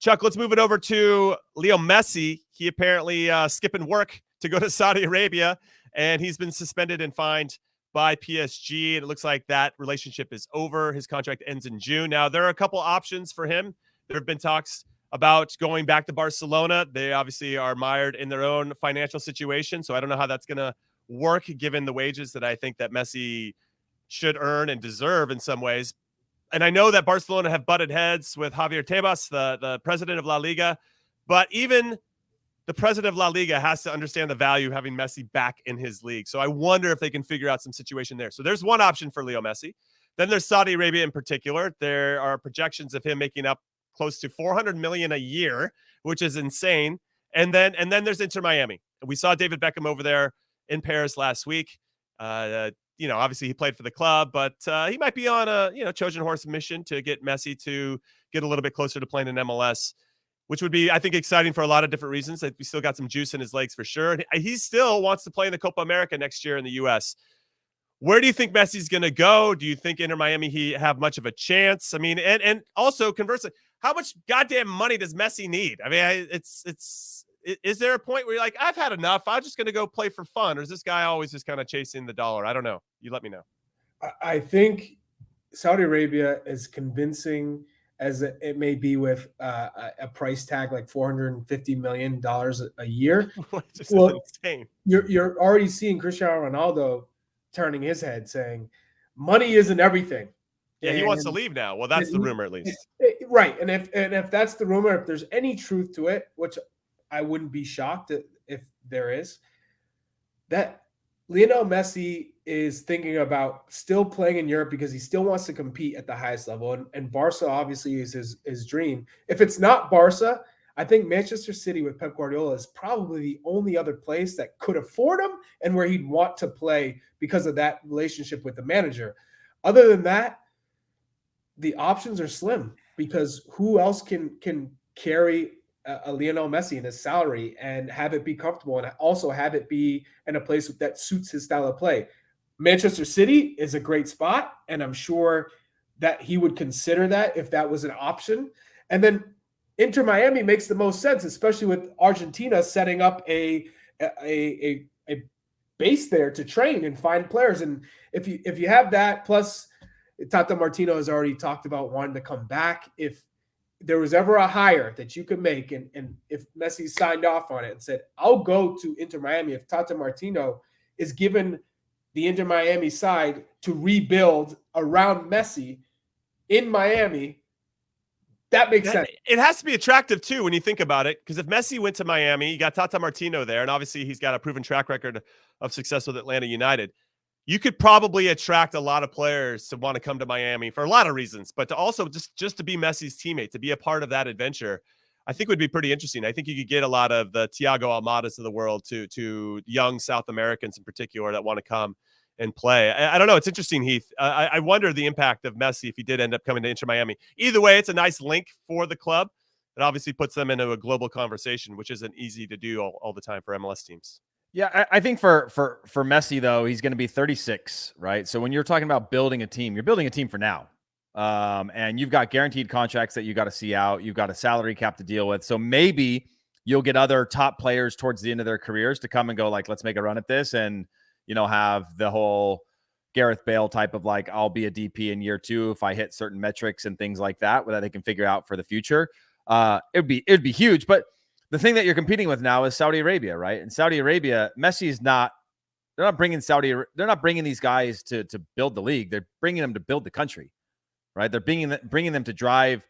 Chuck, let's move it over to Leo Messi. He apparently skipping work to go to Saudi Arabia, and he's been suspended and fined by PSG. And it looks like that relationship is over. His contract ends in June. Now, there are a couple options for him. There have been talks about going back to Barcelona. They obviously are mired in their own financial situation, so I don't know how that's going to work given the wages that I think that Messi should earn and deserve in some ways. And I know that Barcelona have butted heads with Javier Tebas, the president of La Liga, but even the president of La Liga has to understand the value of having Messi back in his league. So I wonder if they can figure out some situation there. So there's one option for Leo Messi. Then there's Saudi Arabia in particular. There are projections of him making up close to $400 million a year, which is insane. And then there's Inter Miami. We saw David Beckham over there in Paris last week. Obviously he played for the club, but he might be on a Trojan horse mission to get Messi to get a little bit closer to playing in MLS, which would be, I think, exciting for a lot of different reasons. That we still got some juice in his legs for sure. And he still wants to play in the Copa America next year in the U.S. Where do you think Messi's going to go? Do you think Inter Miami he have much of a chance? I mean, and also conversely, how much goddamn money does Messi need? I mean, is there a point where you're like, I've had enough, I'm just going to go play for fun? Or is this guy always just kind of chasing the dollar? I don't know. You let me know. I think Saudi Arabia is convincing as it may be with a price tag like $450 million a year. Well, insane. You're already seeing Cristiano Ronaldo turning his head saying money isn't everything. Yeah, he wants to leave now. Well, that's the rumor, at least. Right. And if that's the rumor, if there's any truth to it, which I wouldn't be shocked if there is, that Lionel Messi is thinking about still playing in Europe because he still wants to compete at the highest level. And Barca obviously is his dream. If it's not Barca, I think Manchester City with Pep Guardiola is probably the only other place that could afford him and where he'd want to play because of that relationship with the manager. Other than that, the options are slim because who else can carry a Lionel Messi in his salary and have it be comfortable and also have it be in a place that suits his style of play? Manchester City is a great spot, and I'm sure that he would consider that if that was an option. And then Inter Miami makes the most sense, especially with Argentina setting up a base there to train and find players. And if you have that, plus Tata Martino has already talked about wanting to come back. If there was ever a hire that you could make, and if Messi signed off on it and said, I'll go to Inter Miami, if Tata Martino is given the Inter Miami side to rebuild around Messi in Miami, that makes sense. It has to be attractive, too, when you think about it, because if Messi went to Miami, you got Tata Martino there, and obviously he's got a proven track record of success with Atlanta United. You could probably attract a lot of players to want to come to Miami for a lot of reasons, but to also just to be Messi's teammate, to be a part of that adventure, I think would be pretty interesting. I think you could get a lot of the Thiago Almadas of the world to young South Americans in particular that want to come and play. I don't know. It's interesting, Heath. I wonder the impact of Messi if he did end up coming to Inter Miami. Either way, it's a nice link for the club. It obviously puts them into a global conversation, which isn't easy to do all the time for MLS teams. Yeah, I think for Messi, though, he's going to be 36, right? So when you're talking about building a team, you're building a team for now. And you've got guaranteed contracts that you got to see out. You've got a salary cap to deal with. So maybe you'll get other top players towards the end of their careers to come and go, like, let's make a run at this. And, have the whole Gareth Bale type of like, I'll be a DP in year 2 if I hit certain metrics and things like that they can figure out for the future. It'd be huge. But the thing that you're competing with now is Saudi Arabia, right? And Saudi Arabia, they're not bringing these guys to build the league. They're bringing them to build the country, right? They're bringing them to drive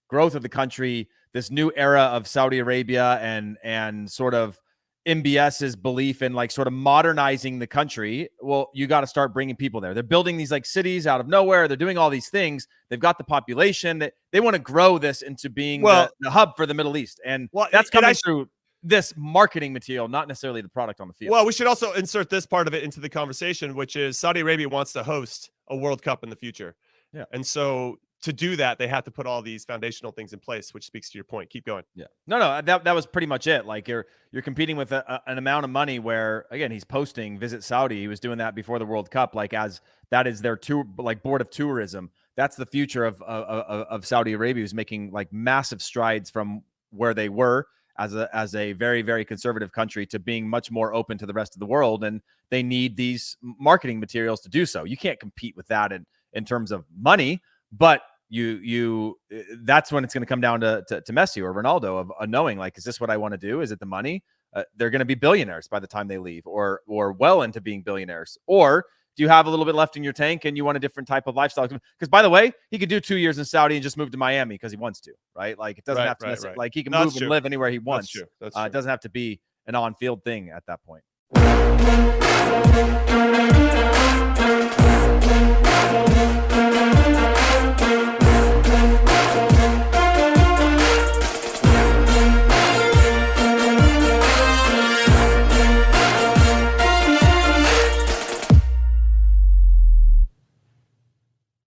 growth of the country, this new era of Saudi Arabia and sort of MBS's belief in like sort of modernizing the country. Well, you got to start bringing people there. They're building these like cities out of nowhere. They're doing all these things. They've got the population that they want to grow this into being the hub for the Middle East. And that's coming through this marketing material, not necessarily the product on the field. Well, we should also insert this part of it into the conversation, which is Saudi Arabia wants to host a World Cup in the future. Yeah. And so to do that, they have to put all these foundational things in place, which speaks to your point. Keep going. Yeah. No, that was pretty much it. Like you're competing with an amount of money where, again, he's posting Visit Saudi. He was doing that before the World Cup, like as that is their tour, like board of tourism. that's the future of Saudi Arabia, who's making like massive strides from where they were as a very, very conservative country to being much more open to the rest of the world. And they need these marketing materials to do so. You can't compete with that in terms of money, but that's when it's going to come down to Messi or Ronaldo of knowing, like, is this what I want to do? Is it the money? They're going to be billionaires by the time they leave, or well into being billionaires. Or do you have a little bit left in your tank and you want a different type of lifestyle? Because, by the way, he could do 2 years in Saudi and just move to Miami because he wants to, right? Like, it doesn't have to like, he can move and live anywhere he wants. That's true. It doesn't have to be an on-field thing at that point.